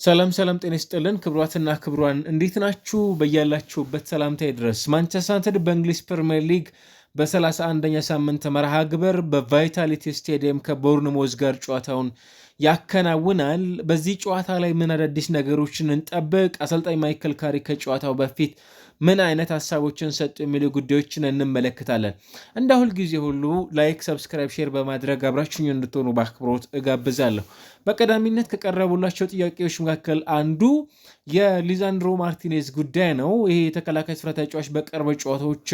ሰላም ሰላም ጤና ይስጥልን ክብሯትና ክብሯን እንዴት ናችሁ? በያላችሁበት ሰላምታ ይድረስ። ማንቸስተር ዩናይትድ በእንግሊዝ ፕሪምየር ሊግ በ31ኛ ሳምንት መርሃ ግብር በቫይታሊቲ ስቴዲየም ከቦርንሞዝ ጋር ጨዋታውን ያከናውናል። በዚህ ጨዋታ ላይ ምን አዳዲስ ነገሮችን እንጠብቅ? አሰልጣኝ ማይክል ካሪክ ከጨዋታው በፊት ምን አይነት ሀሳቦችን ሰጡ? የሚሉ ጉዳዮችን እንመለከታለን። እንደ ሁልጊዜ ሁሉ ላይክ፣ ሰብስክራይብ፣ ሼር በማድረግ አብራችሁኝ እንድትሆኑ በአክብሮት እጋብዛለሁ። በቀዳሚነት ከቀረቡላቸው ጥያቄዎች መካከል አንዱ የሊዛንድሮ ማርቲኔዝ ጉዳይ ነው። ይሄ የተከላካይ ስፍራ ተጫዋች በቅርብ ጨዋታዎች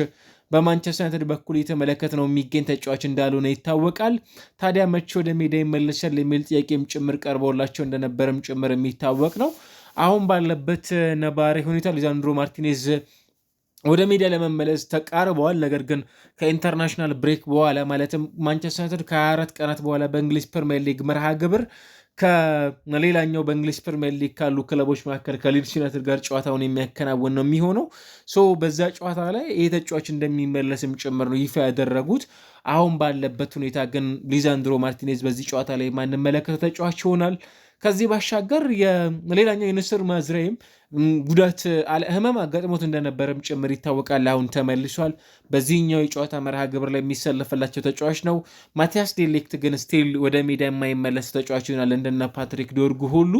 በማንቸስተር ዩናይትድ በኩል የተመለከት ነው የሚገኝ ተጫዋች እንዳልሆነ ይታወቃል። ታዲያ መቼ ወደ ሜዳ ይመለሳል የሚል ጥያቄም ጭምር ቀርቦላቸው እንደነበረም ጭምር የሚታወቅ ነው። አሁን ባለበት ነባሪ ሁኔታ ሊዛንድሮ ማርቲኔዝ ወደ ሜዳ ለመመለስ ተቃርበዋል። ነገር ግን ከኢንተርናሽናል ብሬክ በኋላ ማለትም ማንቸስተር ዩናይትድ ከ24 ቀናት በኋላ በእንግሊዝ ፕሪሚየር ሊግ መርሃ ግብር ከሌላኛው በእንግሊዝ ፕሪሚየር ሊግ ካሉ ክለቦች መካከል ከሊድስ ዩናይትድ ጋር ጨዋታውን የሚያከናውን ነው የሚሆነው። በዛ ጨዋታ ላይ ይህ ተጫዋች እንደሚመለስም ጭምር ነው ይፋ ያደረጉት። አሁን ባለበት ሁኔታ ግን ሊዛንድሮ ማርቲኔዝ በዚህ ጨዋታ ላይ የማንመለከተው ተጫዋች ይሆናል። ከዚህ ባሻገር ሌላኛው የንስር ማዝራይም ጉዳት ህመም አጋጥሞት እንደነበረም ጭምር ይታወቃል። አሁን ተመልሷል። በዚህኛው የጨዋታ መርሃ ግብር ላይ የሚሰለፍላቸው ተጫዋች ነው። ማቲያስ ዴሊክት ግን ስቲል ወደ ሜዳ የማይመለስ ተጫዋች ይሆናል። እንደነ ፓትሪክ ዶርጉ ሁሉ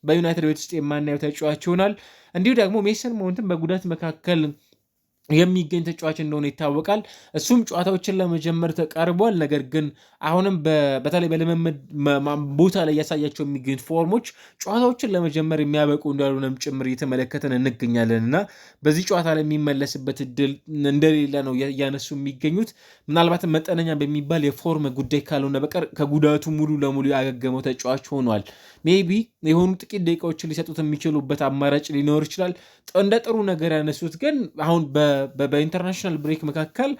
በዩናይትድ ቤት ውስጥ የማናየው ተጫዋች ይሆናል። እንዲሁ ደግሞ ሜሰን ማውንትን በጉዳት መካከል የሚገኝ ተጫዋች እንደሆነ ይታወቃል። እሱም ጨዋታዎችን ለመጀመር ተቃርቧል። ነገር ግን አሁንም በተለይ በልምምድ ቦታ ላይ ያሳያቸው የሚገኙት ፎርሞች ጨዋታዎችን ለመጀመር የሚያበቁ እንዳልሆነም ጭምር እየተመለከተን እንገኛለን እና በዚህ ጨዋታ ላይ የሚመለስበት እድል እንደሌለ ነው እያነሱ የሚገኙት። ምናልባትም መጠነኛ በሚባል የፎርም ጉዳይ ካልሆነ በቀር ከጉዳቱ ሙሉ ለሙሉ ያገገመው ተጫዋች ሆኗል። ሜቢ የሆኑ ጥቂት ደቂቃዎችን ሊሰጡት የሚችሉበት አማራጭ ሊኖር ይችላል። እንደ ጥሩ ነገር ያነሱት ግን አሁን በኢንተርናሽናል ብሬክ መካከል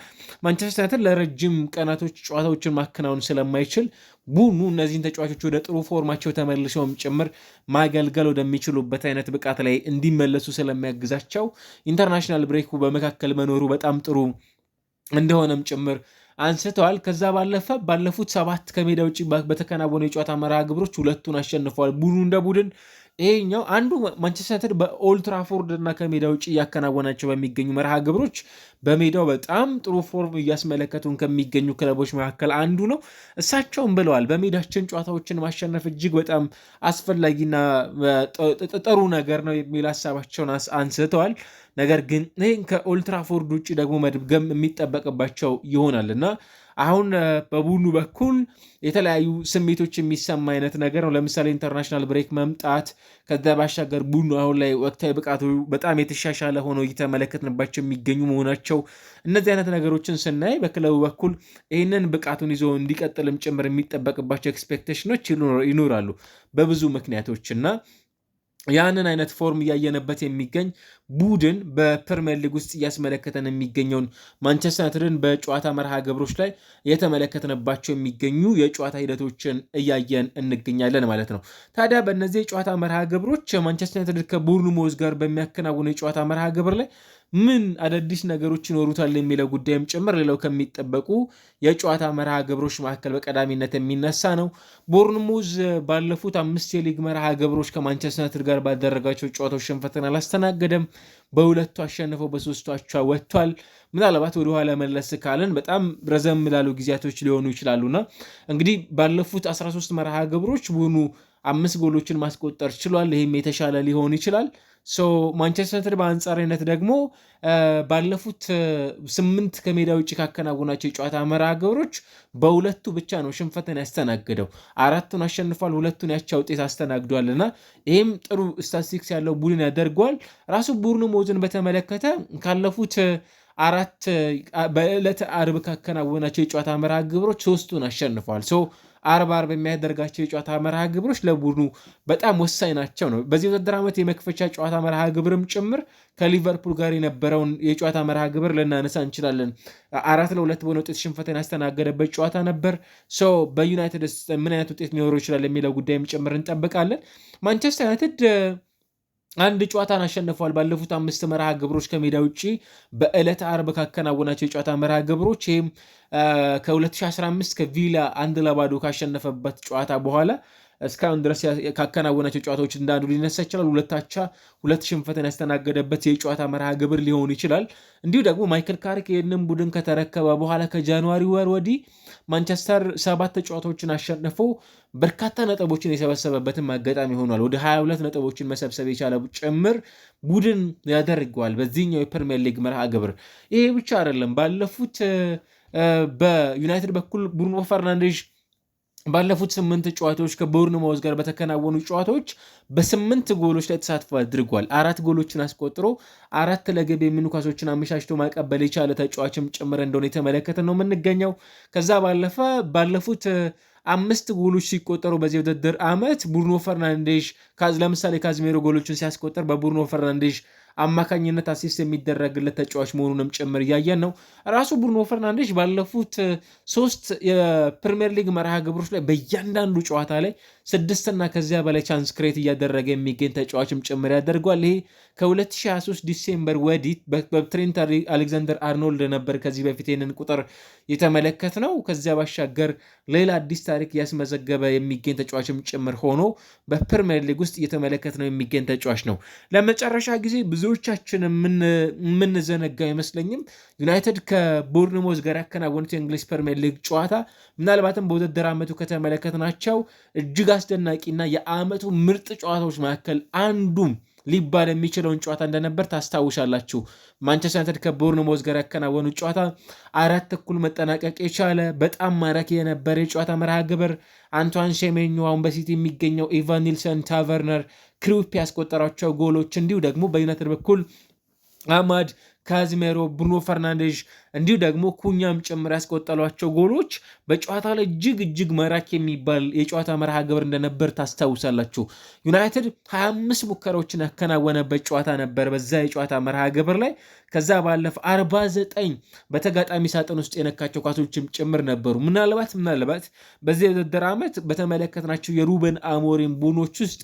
ማንቸስተር ዩናይትድ ለረጅም ቀናቶች ጨዋታዎችን ማከናወን ስለማይችል ቡድኑ እነዚህን ተጫዋቾች ወደ ጥሩ ፎርማቸው ተመልሰውም ጭምር ማገልገል ወደሚችሉበት አይነት ብቃት ላይ እንዲመለሱ ስለሚያግዛቸው ኢንተርናሽናል ብሬኩ በመካከል መኖሩ በጣም ጥሩ እንደሆነም ጭምር አንስተዋል። ከዛ ባለፈ ባለፉት 7 ከሜዳ ውጭ በተከናወኑ የጨዋታ መርሃ ግብሮች 2ቱን አሸንፈዋል ቡድኑ እንደ ቡድን። ይሄኛው አንዱ ማንቸስተር ዩናይትድ በኦልድ ትራፎርድ እና ከሜዳ ውጭ እያከናወናቸው በሚገኙ መርሃ ግብሮች በሜዳው በጣም ጥሩ ፎርም እያስመለከቱን ከሚገኙ ክለቦች መካከል አንዱ ነው። እሳቸውም ብለዋል በሜዳችን ጨዋታዎችን ማሸነፍ እጅግ በጣም አስፈላጊና ጥሩ ነገር ነው የሚል ሀሳባቸውን አንስተዋል። ነገር ግን ይህን ከኦልትራፎርድ ውጭ ደግሞ መድገም የሚጠበቅባቸው ይሆናል እና አሁን በቡድኑ በኩል የተለያዩ ስሜቶች የሚሰማ አይነት ነገር ነው። ለምሳሌ ኢንተርናሽናል ብሬክ መምጣት፣ ከዛ ባሻገር ቡድኑ አሁን ላይ ወቅታዊ ብቃቱ በጣም የተሻሻለ ሆኖ እየተመለከትንባቸው የሚገኙ መሆናቸው፣ እነዚህ አይነት ነገሮችን ስናይ በክለቡ በኩል ይህንን ብቃቱን ይዞ እንዲቀጥልም ጭምር የሚጠበቅባቸው ኤክስፔክቴሽኖች ይኖራሉ በብዙ ምክንያቶች እና ያንን አይነት ፎርም እያየነበት የሚገኝ ቡድን በፕሪሚየር ሊግ ውስጥ እያስመለከተን የሚገኘውን ማንቸስተር ዩናይትድን በጨዋታ መርሃ ግብሮች ላይ የተመለከትንባቸው የሚገኙ የጨዋታ ሂደቶችን እያየን እንገኛለን ማለት ነው። ታዲያ በእነዚህ የጨዋታ መርሃ ግብሮች ማንቸስተር ዩናይትድ ከቦርንሞዝ ጋር በሚያከናውኑ የጨዋታ መርሃ ግብር ላይ ምን አዳዲስ ነገሮች ይኖሩታል የሚለው ጉዳይም ጭምር ሌላው ከሚጠበቁ የጨዋታ መርሃ ግብሮች መካከል በቀዳሚነት የሚነሳ ነው። ቦርንሙዝ ባለፉት 5 የሊግ መርሃ ግብሮች ከማንቸስተር ዩናይትድ ጋር ባደረጋቸው ጨዋታዎች ሽንፈትን አላስተናገደም። በ2ቱ አሸንፈው በ3ቱ አቻ ወጥቷል። ምናልባት ወደኋላ መለስ ካለን በጣም ረዘም ላሉ ጊዜያቶች ሊሆኑ ይችላሉና እንግዲህ ባለፉት 13 መርሃ ግብሮች ቡድኑ 5 ጎሎችን ማስቆጠር ችሏል። ይህም የተሻለ ሊሆን ይችላል። ማንቸስተር ዩናይትድ በአንጻራዊነት ደግሞ ባለፉት 8 ከሜዳ ውጭ ካከናወናቸው የጨዋታ መርሃ ግብሮች በ2ቱ ብቻ ነው ሽንፈትን ያስተናግደው። 4ቱን አሸንፏል፣ 2ቱን ያቻ ውጤት አስተናግዷል እና ይህም ጥሩ ስታቲስቲክስ ያለው ቡድን ያደርገዋል። ራሱ ቦርንሞዝን በተመለከተ ካለፉት 4 በዕለተ አርብ ካከናወናቸው የጨዋታ መርሃ ግብሮች 3ቱን አሸንፏል። አርብ የሚያደርጋቸው የጨዋታ መርሃ ግብሮች ለቡድኑ በጣም ወሳኝ ናቸው ነው። በዚህ ውድድር ዓመት የመክፈቻ ጨዋታ መርሃ ግብርም ጭምር ከሊቨርፑል ጋር የነበረውን የጨዋታ መርሃ ግብር ልናነሳ እንችላለን። 4-2 በሆነ ውጤት ሽንፈትን ያስተናገደበት ጨዋታ ነበር። በዩናይትድ ምን አይነት ውጤት ሊኖረው ይችላል የሚለው ጉዳይም ጭምር እንጠብቃለን። ማንቸስተር ዩናይትድ አንድ ጨዋታን አሸንፏል። ባለፉት 5 መርሃ ግብሮች ከሜዳ ውጭ በዕለተ አርብ ካከናወናቸው የጨዋታ መርሃ ግብሮች ይህም ከ2015 ከቪላ 1-0 ካሸነፈበት ጨዋታ በኋላ እስካሁን ድረስ ካከናወናቸው ጨዋታዎች እንዳንዱ ሊነሳ ይችላል። 2 አቻ 2 ሽንፈትን ያስተናገደበት የጨዋታ መርሃ ግብር ሊሆን ይችላል። እንዲሁ ደግሞ ማይክል ካሪክ ይህንን ቡድን ከተረከበ በኋላ ከጃንዋሪ ወር ወዲህ ማንቸስተር 7 ጨዋታዎችን አሸንፎ በርካታ ነጥቦችን የሰበሰበበትም አጋጣሚ ሆኗል። ወደ 22 ነጥቦችን መሰብሰብ የቻለ ጭምር ቡድን ያደርገዋል በዚህኛው የፕሪሚየር ሊግ መርሃ ግብር። ይሄ ብቻ አይደለም። ባለፉት በዩናይትድ በኩል ብሩኖ ፈርናንዴዝ ባለፉት 8 ጨዋታዎች ከቦርንማውዝ ጋር በተከናወኑ ጨዋታዎች በ8 ጎሎች ላይ ተሳትፎ አድርጓል። 4 ጎሎችን አስቆጥሮ 4 ለግብ የሚሆኑ ኳሶችን አመቻችቶ ማቀበል የቻለ ተጫዋችም ጭምር እንደሆነ የተመለከተ ነው የምንገኘው። ከዛ ባለፈ ባለፉት 5 ጎሎች ሲቆጠሩ በዚህ ውድድር ዓመት ብሩኖ ፈርናንዴዝ ለምሳሌ ካዝሜሮ ጎሎችን ሲያስቆጠር በብሩኖ ፈርናንዴዝ አማካኝነት አሲስት የሚደረግለት ተጫዋች መሆኑንም ጭምር እያየን ነው። ራሱ ብሩኖ ፈርናንዴዝ ባለፉት 3 የፕሪሚየር ሊግ መርሃ ግብሮች ላይ በእያንዳንዱ ጨዋታ ላይ 6 ከዚያ በላይ ቻንስ ክሬት እያደረገ የሚገኝ ተጫዋችም ጭምር ያደርጓል። ይሄ ከ2023 ዲሴምበር ወዲህ በትሬንት አሌክዛንደር አርኖልድ ነበር ከዚህ በፊት ይህንን ቁጥር የተመለከት ነው። ከዚያ ባሻገር ሌላ አዲስ ታሪክ እያስመዘገበ የሚገኝ ተጫዋችም ጭምር ሆኖ በፕሪሚየር ሊግ ውስጥ እየተመለከት ነው የሚገኝ ተጫዋች ነው። ለመጨረሻ ጊዜ ብዙዎቻችን የምንዘነጋ አይመስለኝም ዩናይትድ ከቦርንሞዝ ጋር ያከናወኑት የእንግሊዝ ፕሪሚየር ሊግ ጨዋታ ምናልባትም በውድድር ዓመቱ ከተመለከትናቸው እጅግ አስደናቂና የዓመቱ ምርጥ ጨዋታዎች መካከል አንዱም ሊባል የሚችለውን ጨዋታ እንደነበር ታስታውሻላችሁ። ማንቸስተር ዩናይትድ ከቦርንሞዝ ጋር ያከናወኑት ጨዋታ 4-1 መጠናቀቅ የቻለ በጣም ማራኪ የነበረ የጨዋታ መርሃ ግብር አንቷን ሴሜኞ አሁን በሲቲ የሚገኘው ኢቫን ኒልሰን ታቨርነር ክሪውፕ ያስቆጠራቸው ጎሎች እንዲሁ ደግሞ በዩናይትድ በኩል አማድ ካዝሜሮ ብሩኖ ፈርናንዴዝ እንዲሁ ደግሞ ኩኛም ጭምር ያስቆጠሏቸው ጎሎች በጨዋታ ላይ እጅግ ማራኪ የሚባል የጨዋታ መርሃ ግብር እንደነበር ታስታውሳላችሁ። ዩናይትድ 25 ሙከራዎችን ያከናወነበት ጨዋታ ነበር በዛ የጨዋታ መርሃ ግብር ላይ። ከዛ ባለፈ 49 በተጋጣሚ ሳጥን ውስጥ የነካቸው ኳሶችም ጭምር ነበሩ። ምናልባት በዚህ የውድድር ዓመት በተመለከትናቸው የሩበን አሞሪም ቡድኖች ውስጥ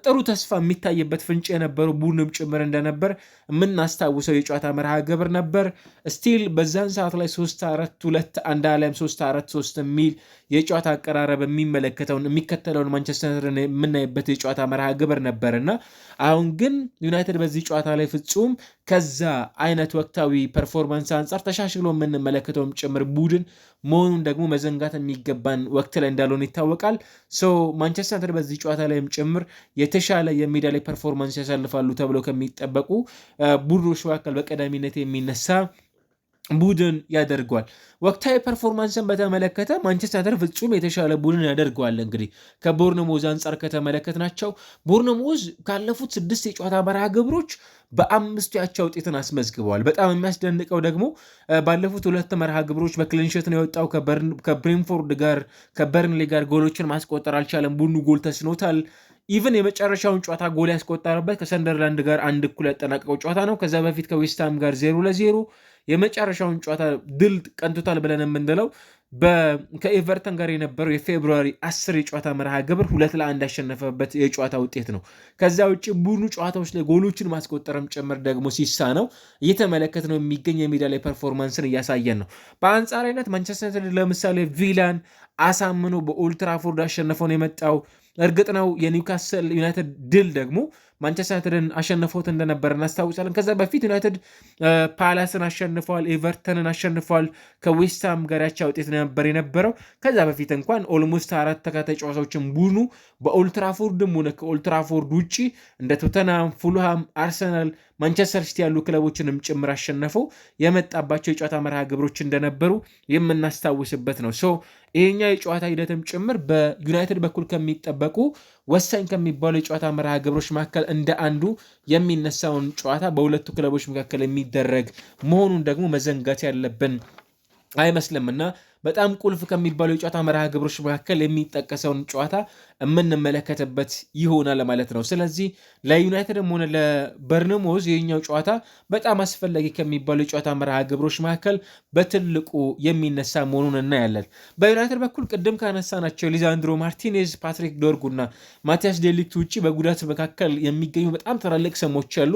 ጥሩ ተስፋ የሚታይበት ፍንጭ የነበረው ቡድንም ጭምር እንደነበር የምናስታውሰው የጨዋታ መርሃ ግብር ነበር። ስቲል በዛን ሰዓት ላይ 3-4-2 አሊያም 3-4-3 የሚል የጨዋታ አቀራረብ የሚከተለውን ማንቸስተርን የምናይበት የጨዋታ መርሃ ግብር ነበር እና አሁን ግን ዩናይትድ በዚህ ጨዋታ ላይ ፍጹም ከዛ አይነት ወቅታዊ ፐርፎርማንስ አንጻር ተሻሽሎ የምንመለከተውም ጭምር ቡድን መሆኑን ደግሞ መዘንጋት የሚገባን ወቅት ላይ እንዳልሆነ ይታወቃል። ማንቸስተር ዩናይትድ በዚህ ጨዋታ ላይም ጭምር የተሻለ የሜዳ ላይ ፐርፎርማንስ ያሳልፋሉ ተብለው ከሚጠበቁ ቡድኖች መካከል በቀዳሚነት የሚነሳ ቡድን ያደርገዋል። ወቅታዊ ፐርፎርማንስን በተመለከተ ማንቸስተር ዩናይትድ ፍጹም የተሻለ ቡድን ያደርገዋል። እንግዲህ ከቦርንሞዝ አንጻር ከተመለከትናቸው ቦርንሞዝ ካለፉት 6 የጨዋታ መርሃ ግብሮች በ5 ያቻ ውጤትን አስመዝግበዋል። በጣም የሚያስደንቀው ደግሞ ባለፉት 2 መርሃ ግብሮች በክሊንሽት ነው የወጣው። ከብሬንፎርድ ጋር ከበርንሌ ጋር ጎሎችን ማስቆጠር አልቻለም። ቡድኑ ጎል ተስኖታል። ኢቨን የመጨረሻውን ጨዋታ ጎል ያስቆጠረበት ከሰንደርላንድ ጋር 1-1 ያጠናቀቀው ጨዋታ ነው። ከዛ በፊት ከዌስትሃም ጋር 0-0 የመጨረሻውን ጨዋታ ድል ቀንቶታል ብለን የምንለው ከኤቨርተን ጋር የነበረው የፌብሩዋሪ 10 የጨዋታ መርሃ ግብር 2-1 ያሸነፈበት የጨዋታ ውጤት ነው። ከዛ ውጭ ቡድኑ ጨዋታዎች ላይ ጎሎችን ማስቆጠርም ጭምር ደግሞ ሲሳነው እየተመለከት ነው የሚገኝ የሜዳ ላይ ፐርፎርማንስን እያሳየን ነው። በአንጻራዊነት ማንቸስተር ዩናይትድ ለምሳሌ ቪላን አሳምኖ በኦልትራፎርድ አሸነፈው ነው የመጣው። እርግጥ ነው የኒውካስል ዩናይትድ ድል ደግሞ ማንቸስተር ዩናይትድን አሸንፎት እንደነበር እናስታውሳለን። ከዛ በፊት ዩናይትድ ፓላስን አሸንፏል፣ ኤቨርተንን አሸንፏል፣ ከዌስትሃም ጋር ያቻ ውጤት ነበር የነበረው። ከዛ በፊት እንኳን ኦልሞስት 4 ተከታታይ ጨዋታዎችን ቡድኑ በኦልትራፎርድም ሆነ ከኦልትራፎርድ ውጭ እንደ ቶተንሃም፣ ፉልሃም፣ አርሰናል፣ ማንቸስተር ሲቲ ያሉ ክለቦችንም ጭምር አሸነፈው የመጣባቸው የጨዋታ መርሃ ግብሮች እንደነበሩ የምናስታውስበት ነው። ይሄኛ የጨዋታ ሂደትም ጭምር በዩናይትድ በኩል ከሚጠበቁ ወሳኝ ከሚባሉ የጨዋታ መርሃ ግብሮች መካከል እንደ አንዱ የሚነሳውን ጨዋታ በሁለቱ ክለቦች መካከል የሚደረግ መሆኑን ደግሞ መዘንጋት ያለብን አይመስልምና በጣም ቁልፍ ከሚባሉ የጨዋታ መርሃ ግብሮች መካከል የሚጠቀሰውን ጨዋታ የምንመለከትበት ይሆናል ማለት ነው። ስለዚህ ለዩናይትድም ሆነ ለበርንሞዝ የኛው ጨዋታ በጣም አስፈላጊ ከሚባሉ የጨዋታ መርሃ ግብሮች መካከል በትልቁ የሚነሳ መሆኑን እናያለን። በዩናይትድ በኩል ቅድም ካነሳናቸው ሊዛንድሮ ማርቲኔዝ፣ ፓትሪክ ዶርጉና ማቲያስ ዴሊክት ውጭ በጉዳት መካከል የሚገኙ በጣም ትላልቅ ስሞች ያሉ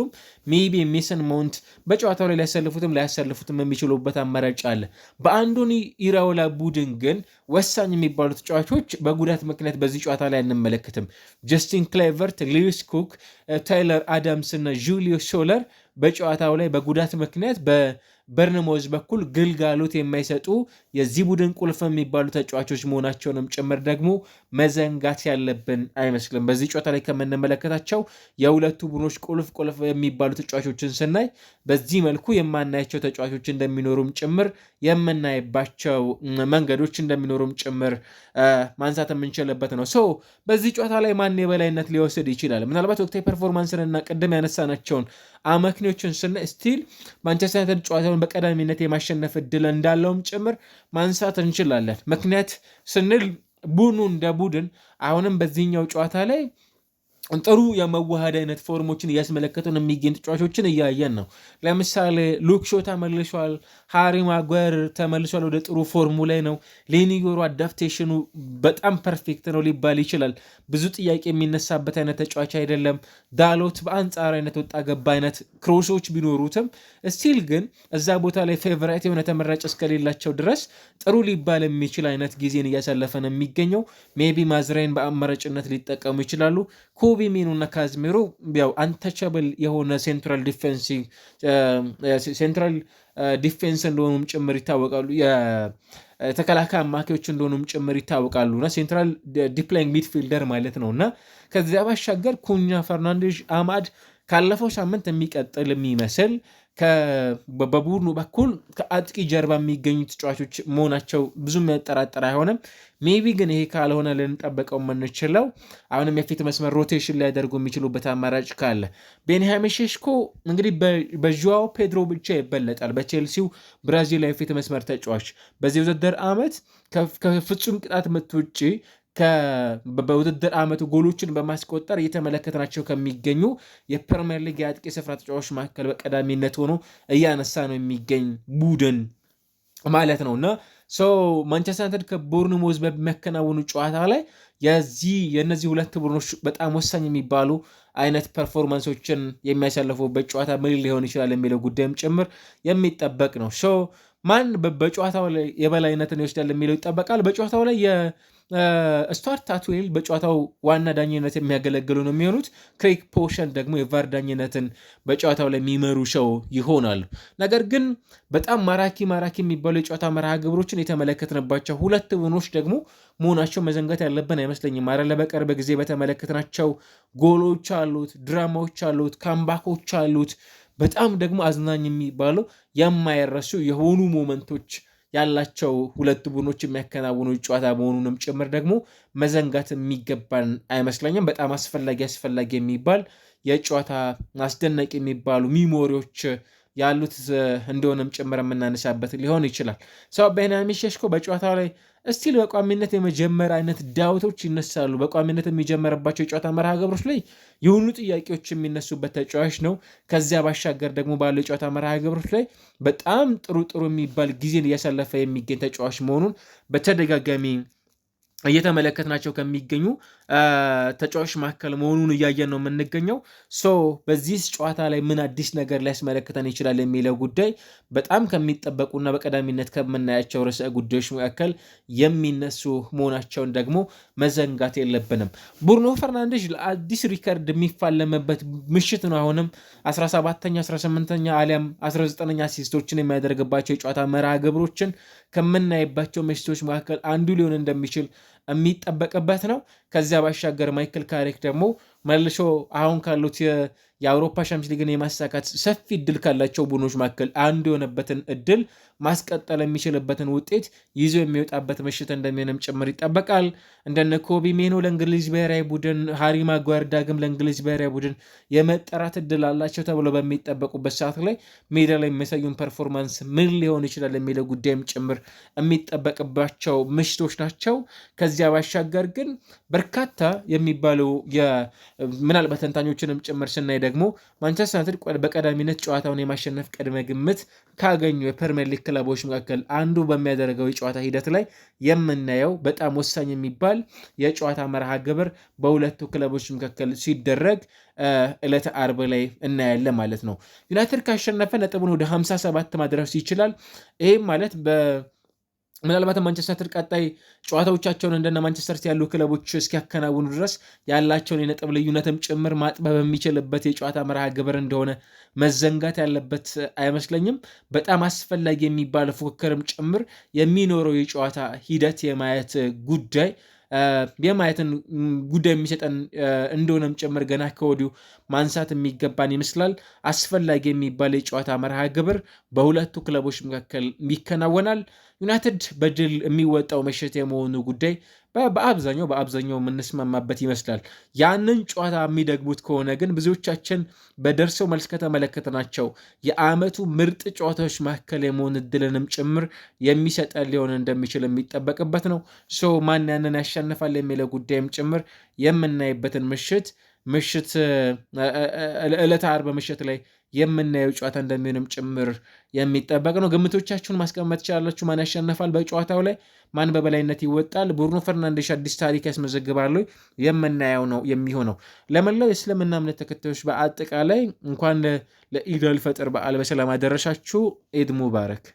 ሜቢ ሜሰን ማውንት በጨዋታው ላይ ሊያሰልፉትም ላያሰልፉትም የሚችሉበት አማራጭ አለ። በአንዶኒ ኢራኦላ ቡድን ግን ወሳኝ የሚባሉ ተጫዋቾች በጉዳት ምክንያት በዚህ ጨዋታ ላይ አንመለከትም። ጀስቲን ክሌቨርት፣ ሉዊስ ኩክ፣ ታይለር አዳምስ እና ጁሊዮ ሶለር በጨዋታው ላይ በጉዳት ምክንያት በበርንማውዝ በኩል ግልጋሎት የማይሰጡ የዚህ ቡድን ቁልፍ የሚባሉ ተጫዋቾች መሆናቸውንም ጭምር ደግሞ መዘንጋት ያለብን አይመስልም። በዚህ ጨዋታ ላይ ከምንመለከታቸው የሁለቱ ቡድኖች ቁልፍ የሚባሉ ተጫዋቾችን ስናይ በዚህ መልኩ የማናያቸው ተጫዋቾች እንደሚኖሩም ጭምር የምናይባቸው መንገዶች እንደሚኖሩም ጭምር ማንሳት የምንችልበት ነው። በዚህ ጨዋታ ላይ ማን የበላይነት ሊወስድ ይችላል? ምናልባት ወቅታዊ ፐርፎርማንስንና ቅድም ያነሳናቸውን አመክንዮችን ስናይ ስቲል ማንቸስተር ዩናይትድ ጨዋታውን በቀዳሚነት የማሸነፍ እድል እንዳለውም ጭምር ማንሳት እንችላለን። ምክንያት ስንል ቡድኑ እንደ ቡድን አሁንም በዚህኛው ጨዋታ ላይ ጥሩ የመዋሃድ አይነት ፎርሞችን እያስመለከቱን የሚገኝ ተጫዋቾችን እያየን ነው። ለምሳሌ ሉክ ሾው ተመልሷል። ሃሪ ማጓየር ተመልሷል፣ ወደ ጥሩ ፎርሙ ላይ ነው። ሌኒዮሮ አዳፕቴሽኑ በጣም ፐርፌክት ነው ሊባል ይችላል። ብዙ ጥያቄ የሚነሳበት አይነት ተጫዋች አይደለም። ዳሎት በአንጻራዊነት ወጣ ገባ አይነት ክሮሶች ቢኖሩትም ስቲል ግን እዛ ቦታ ላይ ፌቨራይት የሆነ ተመራጭ እስከሌላቸው ድረስ ጥሩ ሊባል የሚችል አይነት ጊዜን እያሳለፈ ነው የሚገኘው። ሜቢ ማዝራይን በአማራጭነት ሊጠቀሙ ይችላሉ። ኮቢ ሜኑ እና ካዝሜሮ ያው አንተቻብል የሆነ ሴንትራል ዲፌንስ እንደሆኑም ጭምር ይታወቃሉ። የተከላካይ አማካዮች እንደሆኑም ጭምር ይታወቃሉ እና ሴንትራል ዲፕላይንግ ሚድፊልደር ማለት ነው። እና ከዚያ ባሻገር ኩኛ፣ ፈርናንዴዥ፣ አማድ ካለፈው ሳምንት የሚቀጥል የሚመስል በቡድኑ በኩል ከአጥቂ ጀርባ የሚገኙ ተጫዋቾች መሆናቸው ብዙ የሚያጠራጥር አይሆንም። ሜቢ ግን ይሄ ካልሆነ ልንጠበቀው የምንችለው አሁንም የፊት መስመር ሮቴሽን ሊያደርጉ የሚችሉበት አማራጭ ካለ ቤንያሚን ሼሽኮ እንግዲህ በዡዋው ፔድሮ ብቻ ይበለጣል። በቼልሲው ብራዚላዊ የፊት መስመር ተጫዋች በዚህ ውድድር ዓመት ከፍጹም ቅጣት ምት ውጭ በውድድር ዓመቱ ጎሎችን በማስቆጠር እየተመለከትናቸው ከሚገኙ የፕሪሚየር ሊግ የአጥቂ ስፍራ ተጫዋቾች መካከል በቀዳሚነት ሆኖ እያነሳ ነው የሚገኝ ቡድን ማለት ነው። እና ማንቸስተር ዩናይትድ ከቦርንሞዝ በሚያከናውኑ ጨዋታ ላይ የእነዚህ ሁለት ቡድኖች በጣም ወሳኝ የሚባሉ አይነት ፐርፎርማንሶችን የሚያሳልፉበት ጨዋታ ምን ሊሆን ይችላል የሚለው ጉዳይም ጭምር የሚጠበቅ ነው። ማን በጨዋታው ላይ የበላይነትን ይወስዳል የሚለው ይጠበቃል። በጨዋታው ላይ ስቱዋርት ታትዌል በጨዋታው ዋና ዳኝነት የሚያገለግሉ ነው የሚሆኑት። ክሬግ ፖሸን ደግሞ የቫር ዳኝነትን በጨዋታው ላይ የሚመሩ ሰው ይሆናሉ። ነገር ግን በጣም ማራኪ የሚባሉ የጨዋታ መርሃ ግብሮችን የተመለከትንባቸው ሁለት ቡድኖች ደግሞ መሆናቸው መዘንጋት ያለብን አይመስለኝም። አረ በቅርብ ጊዜ በተመለከትናቸው ጎሎች አሉት፣ ድራማዎች አሉት፣ ካምባኮች አሉት። በጣም ደግሞ አዝናኝ የሚባሉ የማይረሱ የሆኑ ሞመንቶች ያላቸው ሁለት ቡድኖች የሚያከናውኑ ጨዋታ መሆኑንም ጭምር ደግሞ መዘንጋት የሚገባን አይመስለኝም። በጣም አስፈላጊ የሚባል የጨዋታ አስደናቂ የሚባሉ ሚሞሪዎች ያሉት እንደሆነም ጭምር የምናነሳበት ሊሆን ይችላል። ቤንያሚን ሼሽኮ በጨዋታው ላይ እስቲል በቋሚነት የመጀመር አይነት ዳውቶች ይነሳሉ። በቋሚነት የሚጀመርባቸው የጨዋታ መርሃ ግብሮች ላይ የሆኑ ጥያቄዎች የሚነሱበት ተጫዋች ነው። ከዚያ ባሻገር ደግሞ ባለው የጨዋታ መርሃ ግብሮች ላይ በጣም ጥሩ የሚባል ጊዜን እያሳለፈ የሚገኝ ተጫዋች መሆኑን በተደጋጋሚ እየተመለከትናቸው ከሚገኙ ተጫዋች መካከል መሆኑን እያየን ነው የምንገኘው። በዚህ ጨዋታ ላይ ምን አዲስ ነገር ሊያስመለክተን ይችላል የሚለው ጉዳይ በጣም ከሚጠበቁና በቀዳሚነት ከምናያቸው ርዕሰ ጉዳዮች መካከል የሚነሱ መሆናቸውን ደግሞ መዘንጋት የለብንም። ብሩኖ ፈርናንዴዝ ለአዲስ ሪከርድ የሚፋለምበት ምሽት ነው። አሁንም 17ኛ 18ኛ አሊያም 19ኛ አሲስቶችን የሚያደርግባቸው የጨዋታ መርሃ ግብሮችን ከምናይባቸው ምሽቶች መካከል አንዱ ሊሆን እንደሚችል የሚጠበቅበት ነው። ከዚያ ባሻገር ማይክል ካሪክ ደግሞ መልሶ አሁን ካሉት የአውሮፓ ሻምፒዮንስ ሊግን የማሳካት ሰፊ እድል ካላቸው ቡድኖች መካከል አንዱ የሆነበትን እድል ማስቀጠል የሚችልበትን ውጤት ይዞ የሚወጣበት ምሽት እንደሚሆንም ጭምር ይጠበቃል። እንደነ ኮቢ ሜኖ ለእንግሊዝ ብሔራዊ ቡድን፣ ሃሪ ማጓየር ዳግም ለእንግሊዝ ብሔራዊ ቡድን የመጠራት እድል አላቸው ተብሎ በሚጠበቁበት ሰዓት ላይ ሜዳ ላይ የሚያሳዩን ፐርፎርማንስ ምን ሊሆን ይችላል የሚለው ጉዳይም ጭምር የሚጠበቅባቸው ምሽቶች ናቸው። ከዚያ ባሻገር ግን በርካታ የሚባሉ ምናልባት ተንታኞችንም ጭምር ስናይ ደግሞ ማንቸስተር ዩናይትድ በቀዳሚነት ጨዋታውን የማሸነፍ ቅድመ ግምት ካገኙ የፕሪሚየር ሊግ ክለቦች መካከል አንዱ በሚያደርገው የጨዋታ ሂደት ላይ የምናየው በጣም ወሳኝ የሚባል የጨዋታ መርሃ ግብር በሁለቱ ክለቦች መካከል ሲደረግ ዕለተ አርብ ላይ እናያለን ማለት ነው። ዩናይትድ ካሸነፈ ነጥቡን ወደ 57 ማድረስ ይችላል። ይህም ማለት ምናልባት ማንቸስተር ዩናይትድ ቀጣይ ጨዋታዎቻቸውን እንደነ ማንቸስተር ሲቲ ያሉ ክለቦች እስኪያከናውኑ ድረስ ያላቸውን የነጥብ ልዩነትም ጭምር ማጥበብ የሚችልበት የጨዋታ መርሃ ግብር እንደሆነ መዘንጋት ያለበት አይመስለኝም። በጣም አስፈላጊ የሚባል ፉክክርም ጭምር የሚኖረው የጨዋታ ሂደት የማየትን ጉዳይ የሚሰጠን እንደሆነም ጭምር ገና ከወዲሁ ማንሳት የሚገባን ይመስላል። አስፈላጊ የሚባል የጨዋታ መርሃ ግብር በሁለቱ ክለቦች መካከል ይከናወናል። ዩናይትድ በድል የሚወጣው ምሽት የመሆኑ ጉዳይ በአብዛኛው የምንስማማበት ይመስላል። ያንን ጨዋታ የሚደግሙት ከሆነ ግን ብዙዎቻችን በደርሰው መልስ ከተመለከትናቸው የዓመቱ ምርጥ ጨዋታዎች መካከል የመሆን እድልንም ጭምር የሚሰጠን ሊሆን እንደሚችል የሚጠበቅበት ነው። ማን ያንን ያሸንፋል የሚለው ጉዳይም ጭምር የምናይበትን ምሽት ዕለተ ዓርብ ምሽት ላይ የምናየው ጨዋታ እንደሚሆንም ጭምር የሚጠበቅ ነው። ግምቶቻችሁን ማስቀመጥ ትችላላችሁ። ማን ያሸንፋል በጨዋታው ላይ ማን በበላይነት ይወጣል? ብሩኖ ፈርናንዴስ አዲስ ታሪክ ያስመዘግባሉ? የምናየው ነው የሚሆነው። ለመላው የእስልምና እምነት ተከታዮች በአጠቃላይ እንኳን ለኢድ አል ፈጥር በዓል በሰላም አደረሳችሁ። ኢድ ሙባረክ።